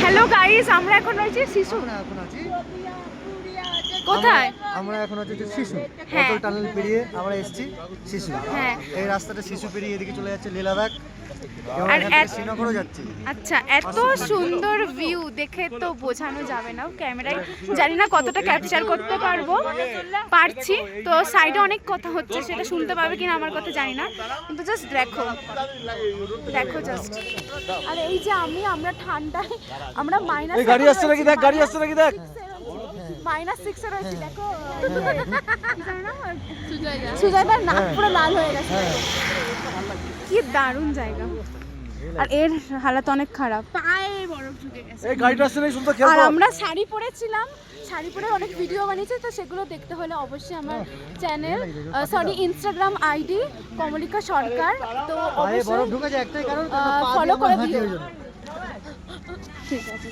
Hello guys, আমরা এখন রয়েছি শিশু। কোথায়? আমরা এখন হচ্ছে শিশু অটল টানেল পেরিয়ে আমরা এসেছি শিশু। হ্যাঁ, এই রাস্তাটা শিশু পেরিয়ে এদিকে চলে যাচ্ছে লীলাবাগ, আর শ্রীনগরও যাচ্ছে। আচ্ছা, এত সুন্দর ভিউ দেখে তো বোঝানো যাবে না, ক্যামেরায় জানি না কতটা ক্যাপচার করতে পারছি। তো সাইডে অনেক কথা হচ্ছে, সেটা শুনতে পাবে কিনা আমার কথা জানি না, কিন্তু জাস্ট দেখো জাস্ট। আর এই যে আমরা ঠান্ডায়, আমরা মাইনাস গাড়ি আসছে নাকি দেখ, গাড়ি আসছে নাকি দেখ, -6 রয়েছে। দেখো সুজয়দার নাক পুরো লাল হয়ে গেছে। কি দারুণ জায়গা, আর এর হালাত অনেক খারাপ, পায়ে বরফ ঢুকে গেছে। এই গাড়িটা আসছে নাকি শুনতে খেয়াল আর কর। আমরা শাড়ি পরেছিলাম, শাড়ি পরে অনেক ভিডিও বানিয়েছি, তো সেগুলো দেখতে হলে অবশ্যই আমার চ্যানেল ইনস্টাগ্রাম আইডি কমলিকা সরকার, তো পায়ে বরফ অবশ্যই ঢুকে যায় একটাই কারণ ফলো করে দিও। ঠিক আছে।